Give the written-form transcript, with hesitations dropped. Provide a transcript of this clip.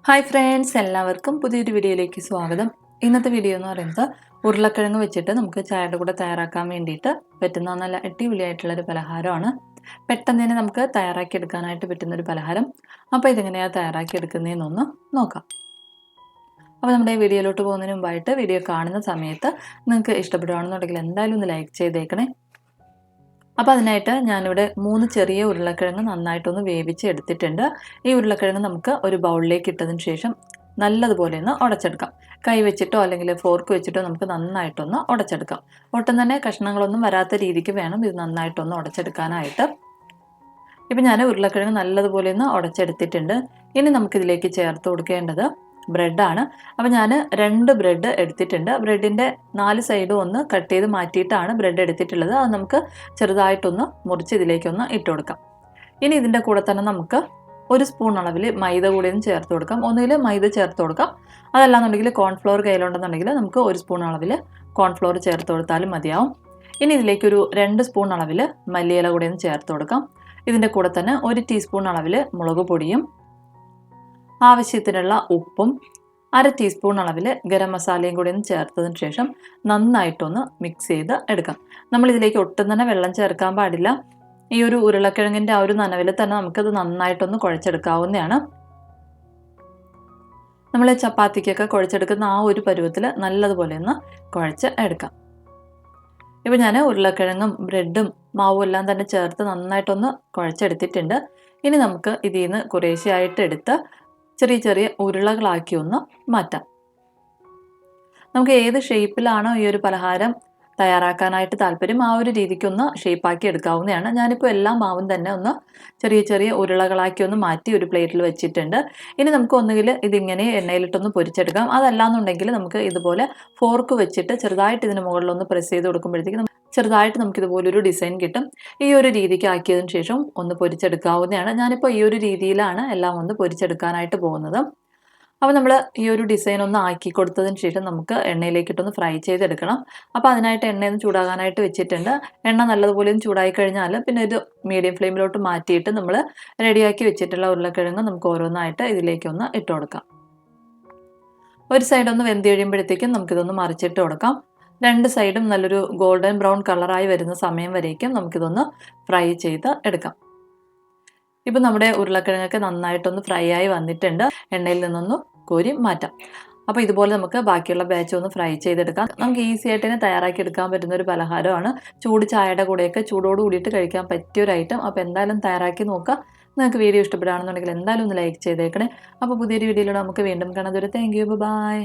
Hi friends, എല്ലാവർക്കും പുതിയൊരു വീഡിയോയിലേക്ക് സ്വാഗതം. ഇന്നത്തെ വീഡിയോ എന്ന് പറയുന്നത് ഉരുളക്കിഴങ്ങ് വെച്ചിട്ട് നമുക്ക് ചായയുടെ കൂടെ തയ്യാറാക്കാൻ വേണ്ടിയിട്ട് പറ്റുന്ന നല്ല അടിപൊളിയായിട്ടുള്ളൊരു പലഹാരമാണ്. പെട്ടെന്ന് തന്നെ നമുക്ക് തയ്യാറാക്കി എടുക്കാനായിട്ട് പറ്റുന്നൊരു പലഹാരം. അപ്പോൾ ഇതെങ്ങനെയാണ് തയ്യാറാക്കി എടുക്കുന്നതെന്നൊന്ന് നോക്കാം. അപ്പോൾ നമ്മുടെ വീഡിയോയിലോട്ട് പോകുന്നതിന് മുമ്പായിട്ട് വീഡിയോ കാണുന്ന സമയത്ത് നിങ്ങൾക്ക് ഇഷ്ടപ്പെടുകയാണെന്നുണ്ടെങ്കിൽ എന്തായാലും ഒന്ന് ലൈക്ക് ചെയ്തേക്കണേ. അപ്പോൾ അതിനായിട്ട് ഞാനിവിടെ 3 ചെറിയ ഉരുളക്കിഴങ്ങ് നന്നായിട്ടൊന്ന് വേവിച്ച് എടുത്തിട്ടുണ്ട്. ഈ ഉരുളക്കിഴങ്ങ് നമുക്ക് ഒരു ബൗളിലേക്ക് ഇട്ടതിന് ശേഷം നല്ലതുപോലെ ഒന്ന് ഉടച്ചെടുക്കാം. കൈ വെച്ചിട്ടോ അല്ലെങ്കിൽ ഫോർക്ക് വെച്ചിട്ടോ നമുക്ക് നന്നായിട്ടൊന്ന് ഉടച്ചെടുക്കാം. ഒട്ടും തന്നെ കഷ്ണങ്ങളൊന്നും വരാത്ത രീതിക്ക് വേണം ഇത് നന്നായിട്ടൊന്ന് ഉടച്ചെടുക്കാനായിട്ട്. ഇപ്പം ഞാൻ ഉരുളക്കിഴങ്ങ് നല്ലതുപോലെ ഒന്ന് ഉടച്ചെടുത്തിട്ടുണ്ട്. ഇനി നമുക്കിതിലേക്ക് ചേർത്ത് കൊടുക്കേണ്ടത് ബ്രെഡാണ്. അപ്പോൾ ഞാൻ 2 ബ്രെഡ് എടുത്തിട്ടുണ്ട്. ബ്രെഡിൻ്റെ 4 സൈഡും ഒന്ന് കട്ട് ചെയ്ത് മാറ്റിയിട്ടാണ് ബ്രെഡ് എടുത്തിട്ടുള്ളത്. അത് നമുക്ക് ചെറുതായിട്ടൊന്ന് മുറിച്ച് ഇതിലേക്കൊന്ന് ഇട്ട് കൊടുക്കാം. ഇനി ഇതിൻ്റെ കൂടെ തന്നെ നമുക്ക് 1 സ്പൂൺ അളവിൽ മൈദ കൂടി ഒന്ന് ചേർത്ത് കൊടുക്കാം. ഒന്നുകിൽ മൈദ ചേർത്ത് കൊടുക്കാം, അതല്ലാന്നുണ്ടെങ്കിൽ കോൺഫ്ലോർ കയ്യിലുണ്ടെന്നുണ്ടെങ്കിൽ നമുക്ക് 1 സ്പൂൺ അളവിൽ കോൺഫ്ലോർ ചേർത്ത് കൊടുത്താലും മതിയാവും. ഇനി ഇതിലേക്കൊരു 2 സ്പൂൺ അളവിൽ മല്ലിയില കൂടി ഒന്ന് ചേർത്ത് കൊടുക്കാം. ഇതിൻ്റെ കൂടെ തന്നെ 1 ടീസ്പൂൺ അളവിൽ മുളക് പൊടിയും ആവശ്യത്തിനുള്ള ഉപ്പും 1/2 ടീസ്പൂൺ അളവിൽ ഗരം മസാലയും കൂടി ഒന്ന് ചേർത്തതിന് ശേഷം നന്നായിട്ടൊന്ന് മിക്സ് ചെയ്ത് എടുക്കാം. നമ്മളിതിലേക്ക് ഒട്ടും തന്നെ വെള്ളം ചേർക്കാൻ പാടില്ല. ഈ ഒരു ഉരുളക്കിഴങ്ങിൻ്റെ ആ ഒരു നനവിൽ തന്നെ നമുക്കത് നന്നായിട്ടൊന്ന് കുഴച്ചെടുക്കാവുന്നതാണ്. നമ്മൾ ചപ്പാത്തിക്കൊക്കെ കുഴച്ചെടുക്കുന്ന ആ ഒരു പരുവത്തിൽ നല്ലതുപോലെ ഒന്ന് കുഴച്ച് എടുക്കാം. ഇപ്പോൾ ഞാൻ ഉരുളക്കിഴങ്ങും ബ്രെഡും മാവും എല്ലാം തന്നെ ചേർത്ത് നന്നായിട്ടൊന്ന് കുഴച്ചെടുത്തിട്ടുണ്ട്. ഇനി നമുക്ക് ഇതിൽ നിന്ന് കുറേശ്ശെയായിട്ട് എടുത്ത് ചെറിയ ചെറിയ ഉരുളകളാക്കി ഒന്ന് മാറ്റാം. നമുക്ക് ഏത് ഷേപ്പിലാണോ ഈ ഒരു പലഹാരം തയ്യാറാക്കാനായിട്ട് താല്പര്യം ആ ഒരു രീതിക്കൊന്ന് ഷേപ്പാക്കി എടുക്കാവുന്നതാണ്. ഞാനിപ്പോൾ എല്ലാ മാവും തന്നെ ഒന്ന് ചെറിയ ചെറിയ ഉരുളകളാക്കി ഒന്ന് മാറ്റി ഒരു പ്ലേറ്റിൽ വെച്ചിട്ടുണ്ട്. ഇനി നമുക്ക് ഒന്നുകിൽ ഇതിങ്ങനെ എണ്ണയിലിട്ടൊന്ന് പൊരിച്ചെടുക്കാം, അതല്ലാന്നുണ്ടെങ്കിൽ നമുക്ക് ഇതുപോലെ ഫോർക്ക് വെച്ചിട്ട് ചെറുതായിട്ട് ഇതിന് മുകളിലൊന്ന് പ്രസ് ചെയ്ത് കൊടുക്കുമ്പോഴത്തേക്കും ചെറുതായിട്ട് നമുക്കിതുപോലൊരു ഡിസൈൻ കിട്ടും. ഈ ഒരു രീതിക്ക് ആക്കിയതിന് ശേഷം ഒന്ന് പൊരിച്ചെടുക്കാവുന്നതാണ്. ഞാനിപ്പോൾ ഈ ഒരു രീതിയിലാണ് എല്ലാം ഒന്ന് പൊരിച്ചെടുക്കാനായിട്ട് പോകുന്നത്. അപ്പോൾ നമ്മൾ ഈ ഒരു ഡിസൈൻ ഒന്ന് ആക്കി കൊടുത്തതിന് ശേഷം നമുക്ക് എണ്ണയിലേക്കിട്ടൊന്ന് ഫ്രൈ ചെയ്തെടുക്കണം. അപ്പോൾ അതിനായിട്ട് എണ്ണയൊന്ന് ചൂടാകാനായിട്ട് വെച്ചിട്ടുണ്ട്. എണ്ണ നല്ലതുപോലെ ഒന്ന് ചൂടായി കഴിഞ്ഞാൽ പിന്നെ ഇത് മീഡിയം ഫ്ലെയിമിലോട്ട് മാറ്റിയിട്ട് നമ്മൾ റെഡിയാക്കി വെച്ചിട്ടുള്ള ഉരുളക്കിഴങ്ങ് നമുക്ക് ഓരോന്നായിട്ട് ഇതിലേക്കൊന്ന് ഇട്ട് കൊടുക്കാം. ഒരു സൈഡ് ഒന്ന് വെന്ത് കഴിയുമ്പോഴത്തേക്കും നമുക്കിതൊന്ന് മറിച്ചിട്ട് കൊടുക്കാം. 2 സൈഡും നല്ലൊരു ഗോൾഡൻ ബ്രൗൺ കളറായി വരുന്ന സമയം വരേക്കും നമുക്കിതൊന്ന് ഫ്രൈ ചെയ്ത് എടുക്കാം. ഇപ്പം നമ്മുടെ ഉരുളക്കിഴങ്ങൊക്കെ നന്നായിട്ടൊന്ന് ഫ്രൈ ആയി വന്നിട്ടുണ്ട്. എണ്ണയിൽ നിന്നൊന്ന് കോരി മാറ്റാം. അപ്പോൾ ഇതുപോലെ നമുക്ക് ബാക്കിയുള്ള ബാച്ച് ഒന്ന് ഫ്രൈ ചെയ്തെടുക്കാം. നമുക്ക് ഈസി ആയിട്ട് തന്നെ തയ്യാറാക്കി എടുക്കാൻ പറ്റുന്ന ഒരു പലഹാരമാണ്. ചൂട് ചായയുടെ കൂടെയൊക്കെ ചൂടോട് കൂടിയിട്ട് കഴിക്കാൻ പറ്റിയ ഒരു ഐറ്റം. അപ്പോൾ എന്തായാലും തയ്യാറാക്കി നോക്കുക. നിങ്ങൾക്ക് വീഡിയോ ഇഷ്ടപ്പെടുകയാണെന്നുണ്ടെങ്കിൽ എന്തായാലും ഒന്ന് ലൈക്ക് ചെയ്തേക്കണേ. അപ്പോൾ പുതിയൊരു വീഡിയോയിലൂടെ നമുക്ക് വീണ്ടും കാണാം. Thank you, by.